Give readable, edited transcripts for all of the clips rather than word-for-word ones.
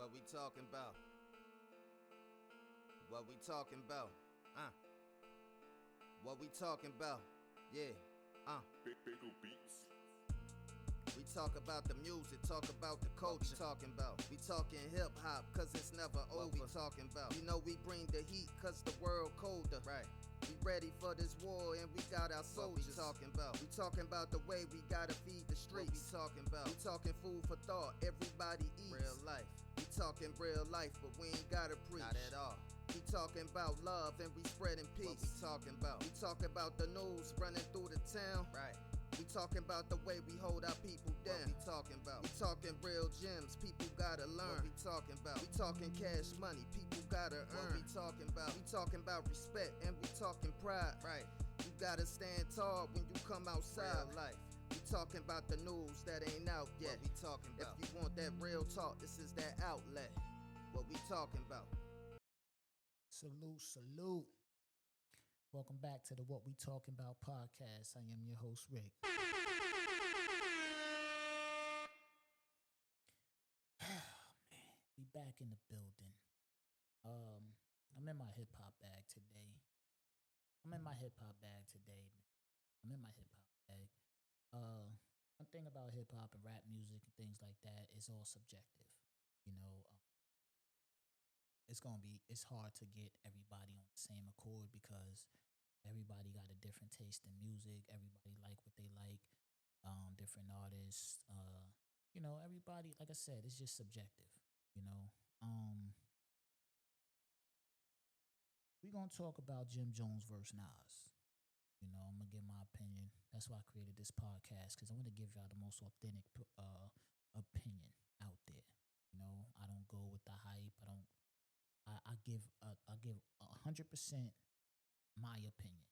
What we talking about? What we talking about? Uh. What we talking about? Yeah. Big Beats. We talk about the music, talk about the culture. Talking about. We talking hip hop, cause it's never over. What we talking about? You know we bring the heat, cause the world colder. Right. We ready for this war and we got our soldiers. What we talking about? We talking about the way we gotta feed the streets. What we talking about? We talking food for thought, everybody eats. Real life. We talking real life, but we ain't gotta preach. Not at all. We talking about love and we spreading peace. What we talking about? We talking about the news running through the town. Right. We talking about the way we hold our people down. What we talking about? We talking real gems, people gotta learn. What we talking about? We talking cash money, people gotta earn. What we talking about? We talking about respect and we talking pride. Right. You gotta stand tall when you come outside. Real life. We talking about the news that ain't out yet. What we talking about? If you want that real talk, this is that outlet. What we talking about? Salute, salute. Welcome back to the What We Talking About podcast. I am your host, Rick. Man, we back in the building. I'm in my hip hop bag today. One thing about hip hop and rap music and things like that is all subjective. You know, it's hard to get everybody on the same accord because everybody got a different taste in music. Everybody like what they like. Different artists. Everybody, like I said, it's just subjective. You know. We're gonna talk about Jim Jones versus Nas. You know, I'm gonna give my opinion. That's why I created this podcast, because I want to give y'all the most authentic opinion out there. You know, I don't go with the hype. I give 100% my opinion,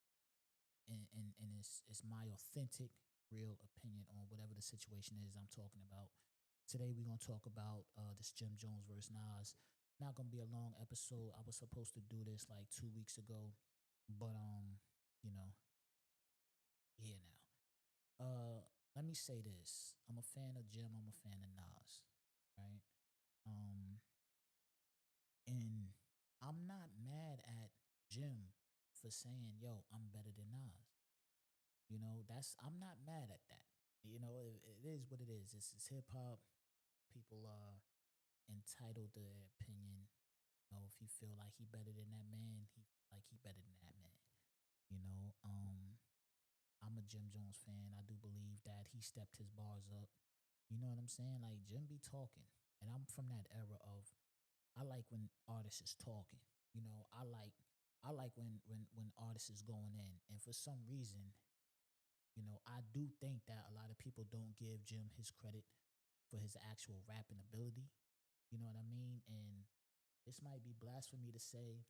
and it's my authentic, real opinion on whatever the situation is I'm talking about. Today we're gonna talk about this Jim Jones versus Nas. Not gonna be a long episode. I was supposed to do this like 2 weeks ago, but you know, yeah. Let me say this: I'm a fan of Jim. I'm a fan of Nas, right? And I'm not mad at Jim for saying, "Yo, I'm better than Nas." You know, I'm not mad at that. You know, it is what it is. This is hip hop. People are entitled to their opinion. You know, if he feel like he better than that man, he feel like he better than that man. You know, I'm a Jim Jones fan. I do believe that he stepped his bars up. You know what I'm saying? Like Jim be talking, and I'm from that era of I like when artists is talking. You know, I like when artists is going in, and for some reason, you know, I do think that a lot of people don't give Jim his credit for his actual rapping ability. You know what I mean? And this might be blasphemy to say.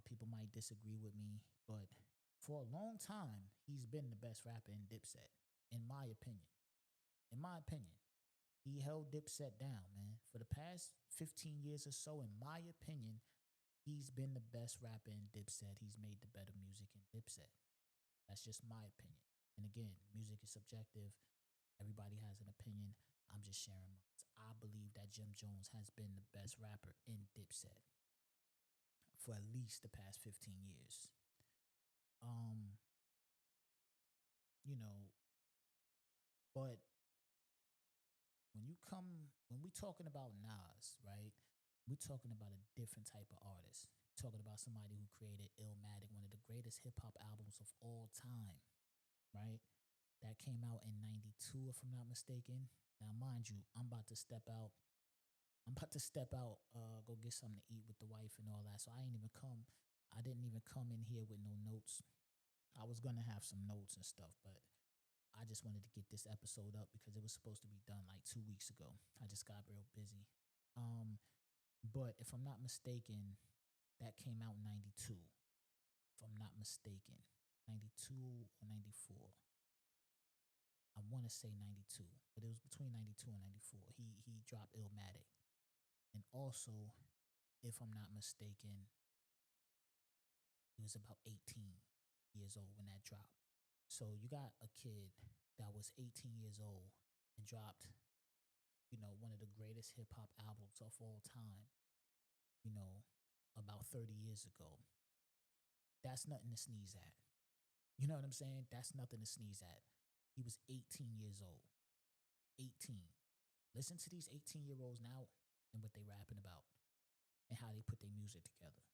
People might disagree with me, but for a long time, he's been the best rapper in Dipset, in my opinion. In my opinion, he held Dipset down, man. For the past 15 years or so, in my opinion, he's been the best rapper in Dipset. He's made the better music in Dipset. That's just my opinion. And again, music is subjective. Everybody has an opinion. I'm just sharing mine. I believe that Jim Jones has been the best rapper in Dipset for at least the past 15 years. You know, but when we talking about Nas, right? We talking about a different type of artist. Talking about somebody who created Illmatic, one of the greatest hip hop albums of all time, right? That came out in '92, if I'm not mistaken. Now, mind you, I'm about to step out, go get something to eat with the wife and all that. So I didn't even come in here with no notes. I was gonna have some notes and stuff, but I just wanted to get this episode up because it was supposed to be done like 2 weeks ago. I just got real busy. But if I'm not mistaken, that came out in '92. If I'm not mistaken, '92 or '94. I want to say '92, but it was between '92 and '94. He dropped Illmatic, and also, if I'm not mistaken, he was about 18 years old when that dropped. So you got a kid that was 18 years old and dropped one of the greatest hip hop albums of all time, you know, about 30 years ago. That's nothing to sneeze at. You know what I'm saying? That's nothing to sneeze at. He was 18 years old. 18. Listen to these 18-year-olds now and what they rapping about and how they put their music together.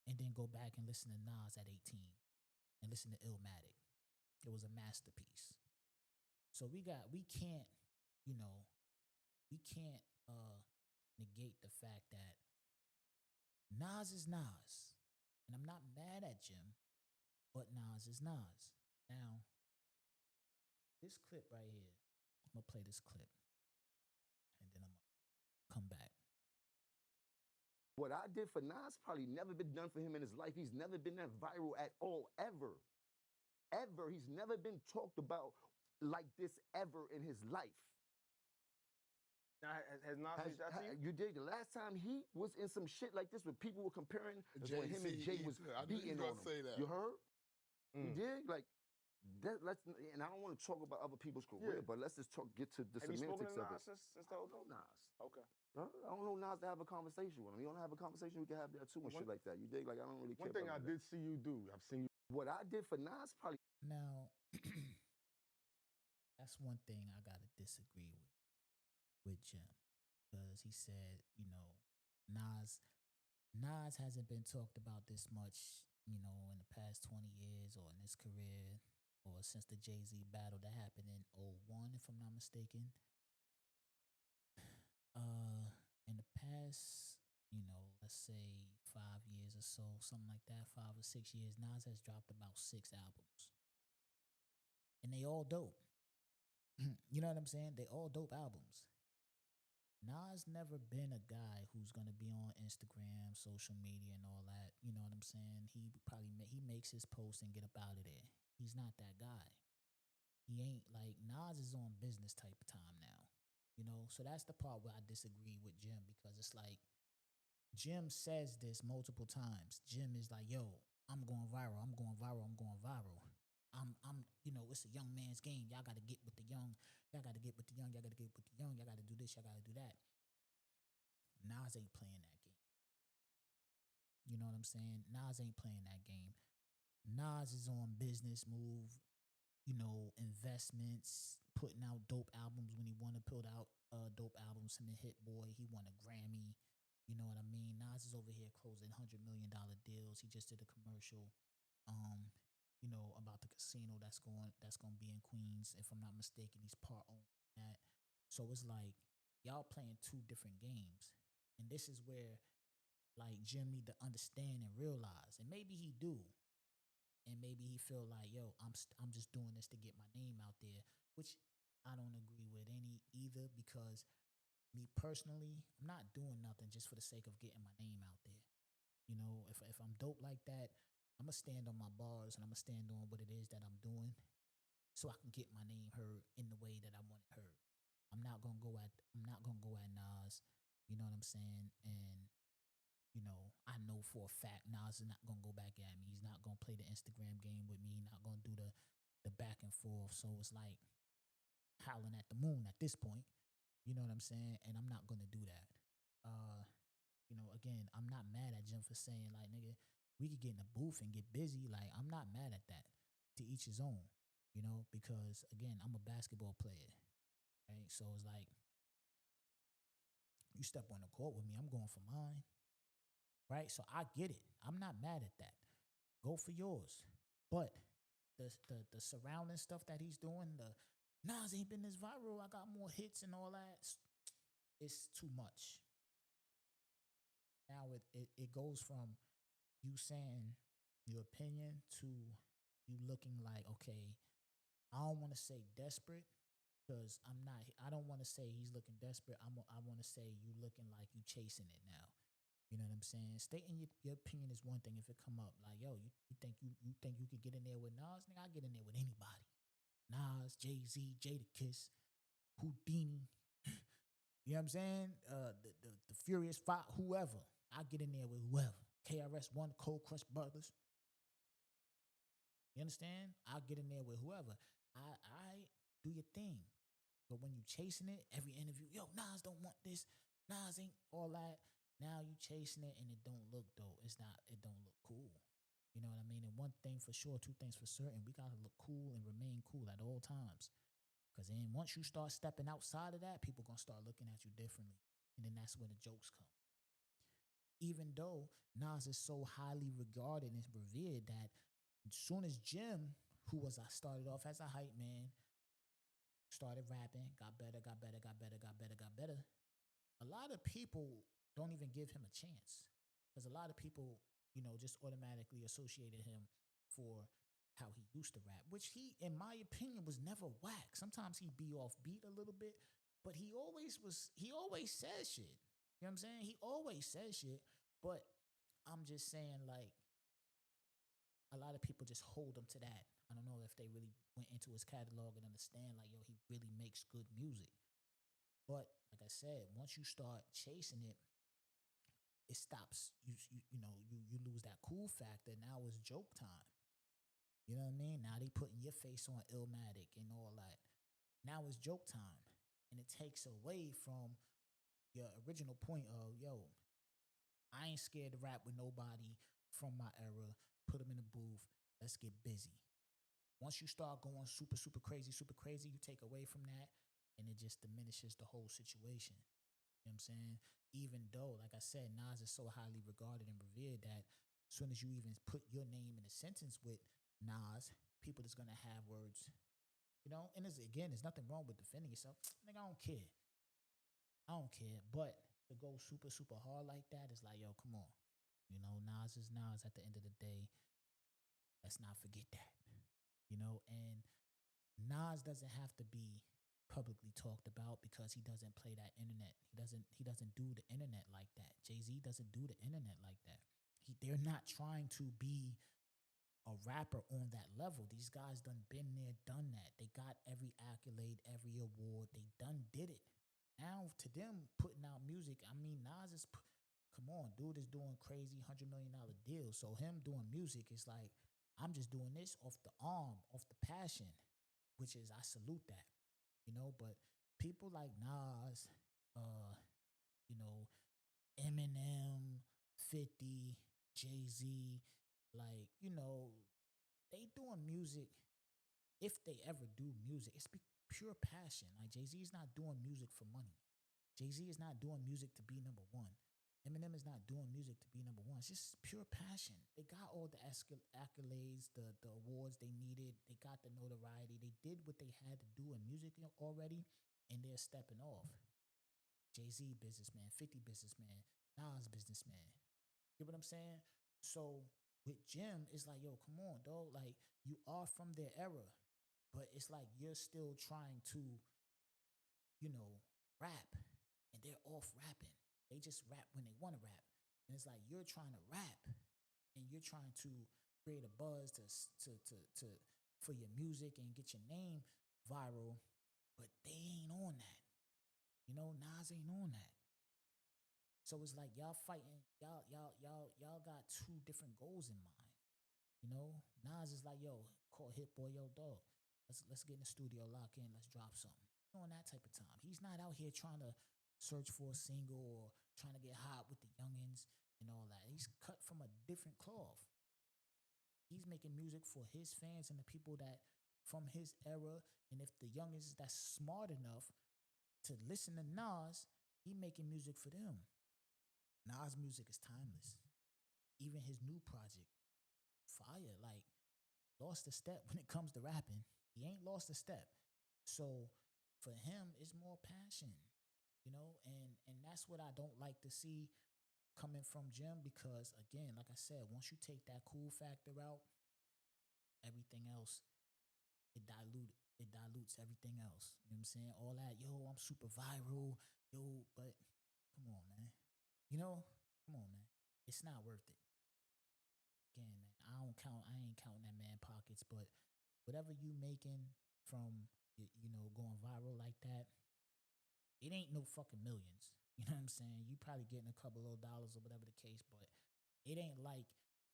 And then go back and listen to Nas at 18 and listen to Illmatic. It was a masterpiece. So we can't, you know, we can't negate the fact that Nas is Nas. And I'm not mad at Jim, but Nas is Nas. Now, this clip right here, I'm going to play this clip. And then I'm going to come back. What I did for Nas probably never been done for him in his life. He's never been that viral at all, ever. Ever. He's never been talked about like this ever in his life. Now, has Nas reached out to you? You did. The last time he was in some shit like this where people were comparing is when him and Jay was beating on him. Say that. You heard? You did? Like, and I don't want to talk about other people's career, but let's just get to the Have you spoken semantics to of Nas it. since the whole I don't know thing? Nas. Okay. I don't know Nas to have a conversation with him. You don't have a conversation, we can have that too and shit like that. You dig? Like, I don't really care. One thing I about did see you do, I've seen you. What I did for Nas probably. Now, that's one thing I gotta disagree with Jim, because he said, Nas hasn't been talked about this much, in the past 20 years or in his career or since the Jay-Z battle that happened in 2001, if I'm not mistaken. In the past, let's say 5 years or so, something like that, 5 or 6 years, Nas has dropped about 6 albums. And they all dope. You know what I'm saying? They all dope albums. Nas never been a guy who's gonna be on Instagram, social media, and all that. You know what I'm saying? He he makes his post and get up out of there. He's not that guy. He ain't like Nas is on business type of time now. So that's the part where I disagree with Jim, because it's like Jim says this multiple times. Jim is like, "Yo, I'm going viral. I'm going viral. I'm going viral. It's a young man's game. Y'all got to get with the young. Y'all got to get with the young. Y'all got to get with the young. Y'all got to do this. Y'all got to do that." Nas ain't playing that game. You know what I'm saying? Nas ain't playing that game. Nas is on business move, investments, putting out dope albums when he wanted to put out dope albums. Him and Hit Boy, he won a Grammy. You know what I mean? Nas is over here closing $100 million deals. He just did a commercial, about the casino that's going to be in Queens. If I'm not mistaken, he's part owner of that. So it's like y'all playing 2 different games, and this is where like Jim need to understand and realize, and maybe he do, and maybe he feel like, yo, I'm just doing this to get my name out there, which I don't agree with either, because me personally, I'm not doing nothing just for the sake of getting my name out there. If I'm dope like that, I'm going to stand on my bars and I'm going to stand on what it is that I'm doing so I can get my name heard in the way that I want it heard. I'm not going to go at Nas, you know what I'm saying? And I know for a fact Nas is not going to go back at me. He's not going to play the Instagram game with me. He's not going to do the back and forth. So it's like howling at the moon at this point. You know what I'm saying? And I'm not going to do that. Again, I'm not mad at Jim for saying, like, nigga, we could get in a booth and get busy. Like, I'm not mad at that. To each his own, because, again, I'm a basketball player, right? So it's like, you step on the court with me, I'm going for mine, right? So I get it. I'm not mad at that. Go for yours. But the surrounding stuff that he's doing, the Nas ain't been this viral, I got more hits and all that, it's too much. Now it goes from you saying your opinion to you looking like, okay, I don't want to say desperate, because I don't want to say he's looking desperate. I want to say you looking like you chasing it now. You know what I'm saying? Stating your opinion is one thing. If it come up like, yo, you think you could get in there with Nas? Nigga, I get in there with anybody. Nas, Jay-Z, Jadakiss, Houdini. You know what I'm saying? The Furious Five, whoever. I get in there with whoever. KRS-One, Cold Crush Brothers. You understand? I'll get in there with whoever. I do your thing. But when you chasing it, every interview, yo, Nas don't want this. Nas ain't all that. Now you chasing it and it don't look dope. It don't look cool. You know what I mean? And one thing for sure, two things for certain, we gotta look cool and remain cool at all times. Cause then once you start stepping outside of that, people gonna start looking at you differently. And then that's when the jokes come. Even though Nas is so highly regarded and revered that as soon as Jim, who was I started off as a hype man, started rapping, got better, got better, got better, got better, got better. A lot of people don't even give him a chance because a lot of people, just automatically associated him for how he used to rap, which he, in my opinion, was never whack. Sometimes he'd be off beat a little bit, but he always says shit. You know what I'm saying? He always says shit, but I'm just saying, like, a lot of people just hold him to that. I don't know if they really went into his catalog and understand, like, yo, he really makes good music. But like I said, once you start chasing it, it stops. You lose that cool factor. Now it's joke time. You know what I mean? Now they putting your face on Illmatic and all that. Now it's joke time, and it takes away from your original point of, yo, I ain't scared to rap with nobody from my era. Put them in the booth. Let's get busy. Once you start going super, super crazy, you take away from that, and it just diminishes the whole situation. You know what I'm saying? Even though, like I said, Nas is so highly regarded and revered that as soon as you even put your name in a sentence with Nas, people is gonna have words. And there's nothing wrong with defending yourself. Nigga, I don't care. But to go super, super hard like that is like, yo, come on. Nas is Nas at the end of the day. Let's not forget that. And Nas doesn't have to be publicly talked about because he doesn't play that internet. He doesn't do the internet like that. Jay-Z doesn't do the internet like that. They're not trying to be a rapper on that level. These guys done been there, done that. They got every accolade, every award. They done did it. Now to them putting out music, I mean, Nas is, come on, dude is doing crazy $100 million deals. So him doing music is like, I'm just doing this off the arm, off the passion, which is, I salute that. But people like Nas, Eminem, 50, Jay-Z, like, they doing music. If they ever do music, it's pure passion. Like, Jay-Z is not doing music for money. Jay-Z is not doing music to be number one. Eminem is not doing music to be number one. It's just pure passion. They got all the accolades, the awards they needed. They got the notoriety. They did what they had to do in music already, and they're stepping off. Jay-Z businessman, 50 businessman, Nas businessman. You know what I'm saying? So with Jim, it's like, yo, come on, dog. Like, you are from their era, but it's like you're still trying to, rap, and they're off rapping. They just rap when they want to rap. And it's like you're trying to rap and you're trying to create a buzz for your music and get your name viral, but they ain't on that. Nas ain't on that. So it's like y'all fighting, y'all got two different goals in mind. Nas is like, yo, call Hit Boy, yo, dog. Let's get in the studio, lock in, let's drop something. On that type of time. He's not out here trying to search for a single or trying to get hot with the youngins and all that. He's cut from a different cloth. He's making music for his fans and the people that from his era. And if the youngins that's smart enough to listen to Nas, he making music for them. Nas music is timeless. Even his new project, fire. Like, lost a step when it comes to rapping. He ain't lost a step. So for him, it's more passion. And that's what I don't like to see coming from Jim, because again, like I said, once you take that cool factor out, everything else, it dilutes everything else. You know what I'm saying? All that, yo, I'm super viral, yo, but come on, man. Come on, man. It's not worth it. Again, man, I ain't counting that man pockets, but whatever you making from, going viral like that, it ain't no fucking millions. You know what I'm saying? You probably getting a couple of dollars or whatever the case, but it ain't like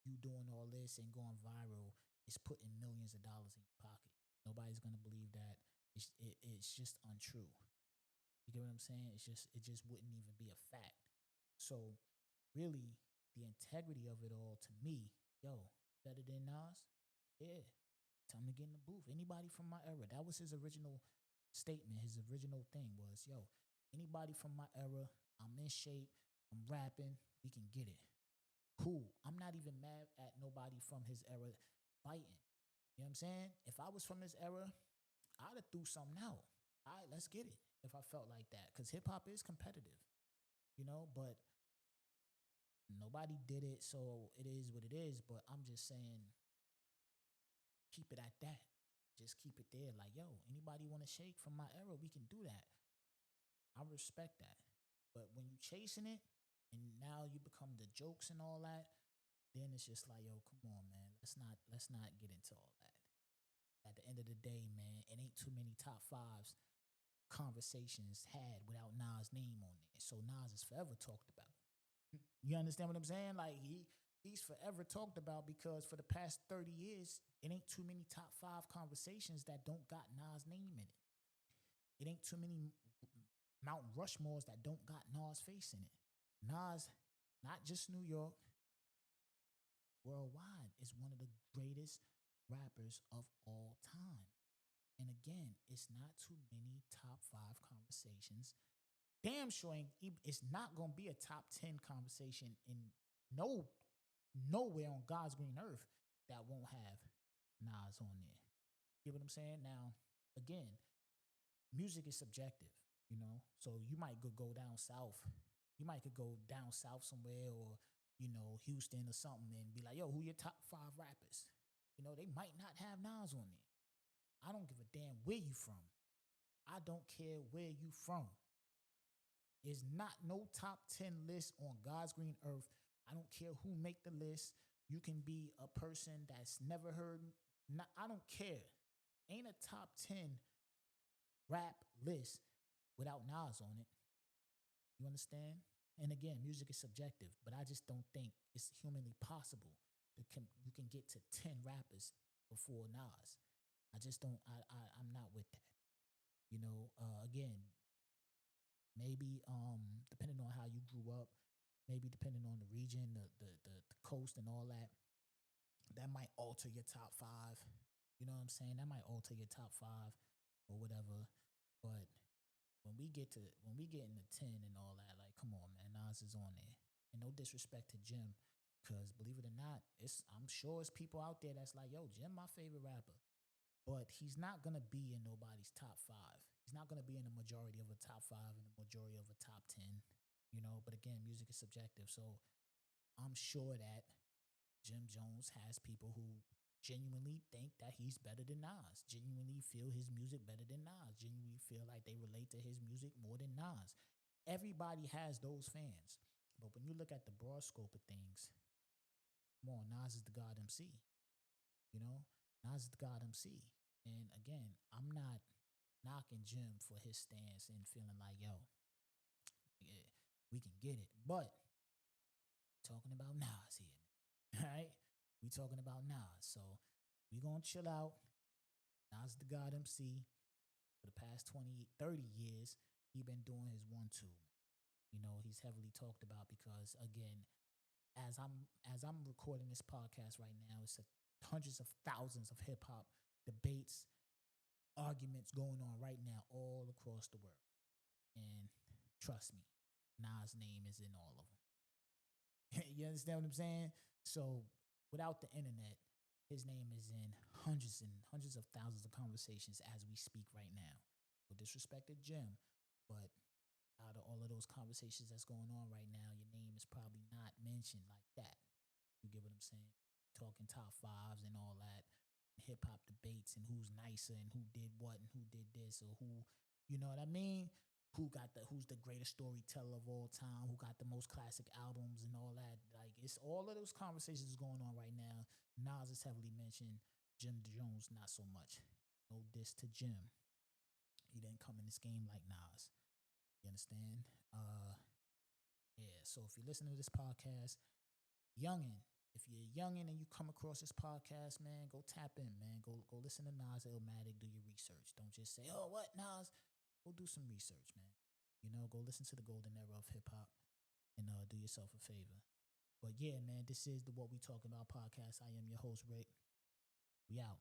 you doing all this and going viral is putting millions of dollars in your pocket. Nobody's gonna believe that. It it's just untrue. You get what I'm saying? It just wouldn't even be a fact. So really, the integrity of it all to me, yo, better than Nas? Yeah. Tell him to get in the booth. Anybody from my era. That was his original statement. His original thing was, yo, anybody from my era, I'm in shape, I'm rapping, we can get it. Cool. I'm not even mad at nobody from his era fighting. You know what I'm saying? If I was from his era, I'd have threw something out. All right, let's get it. If I felt like that. Because hip hop is competitive. You know, but nobody did it, so it is what it is. But I'm just saying, keep it at that. Just keep it there. Like, yo, anybody want to shake from my era, we can do that. I respect that. But when you chasing it, and now you become the jokes and all that, then it's just like, yo, come on, man. Let's not get into all that. At the end of the day, man, it ain't too many top fives conversations had without Nas' name on it. So Nas is forever talked about. You understand what I'm saying? Like he's forever talked about because for the past 30 years, it ain't too many top five conversations that don't got Nas' name in it. It ain't too many Mount Rushmores that don't got Nas' face in it. Nas, not just New York, worldwide, is one of the greatest rappers of all time. And again, it's not too many top five conversations. Damn sure it's not gonna be a top 10 conversation in nowhere on God's green earth that won't have Nas on there. You know what I'm saying? Now, again, music is subjective, you know. So you might go down south. You might could go down south somewhere or, you know, Houston or something and be like, yo, who your top five rappers? You know, they might not have Nas on there. I don't give a damn where you from. I don't care where you from. There's not no top 10 list on God's green earth. I don't care who make the list. You can be a person that's never heard. I don't care. Ain't a top 10 rap list without Nas on it. You understand? And again, music is subjective, but I just don't think it's humanly possible that you can get to 10 rappers before Nas. I just don't, I'm not with that. You know, again, maybe depending on how you grew up, maybe depending on the region, the coast and all that, that might alter your top five. You know what I'm saying? That might alter your top five or whatever. But when we get in the 10 and all that, like, come on, man, Nas is on there. And no disrespect to Jim, because believe it or not, I'm sure it's people out there that's like, yo, Jim, my favorite rapper. But he's not going to be in nobody's top five. He's not going to be in the majority of a top five and the majority of a top 10, you know. But again, music is subjective. So I'm sure that Jim Jones has people who genuinely think that he's better than Nas, genuinely feel his music better than Nas, genuinely feel like they relate to his music more than Nas. Everybody has those fans. But when you look at the broad scope of things, come on, Nas is the God MC. You know, Nas is the God MC. And again, I'm not knocking Jim for his stance and feeling like, yo, yeah, we can get it. But talking about Nas here, right? We talking about Nas. So we going to chill out. Nas the God MC. For the past 20, 30 years, he been doing his 1-2. You know, he's heavily talked about because, again, as I'm recording this podcast right now, it's hundreds of thousands of hip hop debates, arguments going on right now all across the world. And trust me, Nas' name is in all of them. You understand what I'm saying? So without the internet, his name is in hundreds and hundreds of thousands of conversations as we speak right now. No disrespect to Jim, but out of all of those conversations that's going on right now, your name is probably not mentioned like that. You get what I'm saying? Talking top fives and all that, hip hop debates and who's nicer and who did what and who did this or who, you know what I mean? Who's the greatest storyteller of all time? Who got the most classic albums and all that? Like, it's all of those conversations going on right now. Nas is heavily mentioned. Jim Jones, not so much. No diss to Jim. He didn't come in this game like Nas. You understand? Yeah. So if you're listening to this podcast, youngin, if you're a youngin' and you come across this podcast, man, go tap in, man. Go listen to Nas Illmatic. Do your research. Don't just say, oh, what, Nas? Go do some research, man. You know, go listen to the golden era of hip hop and do yourself a favor. But yeah, man, this is the What We Talking About podcast. I am your host, Rick. We out.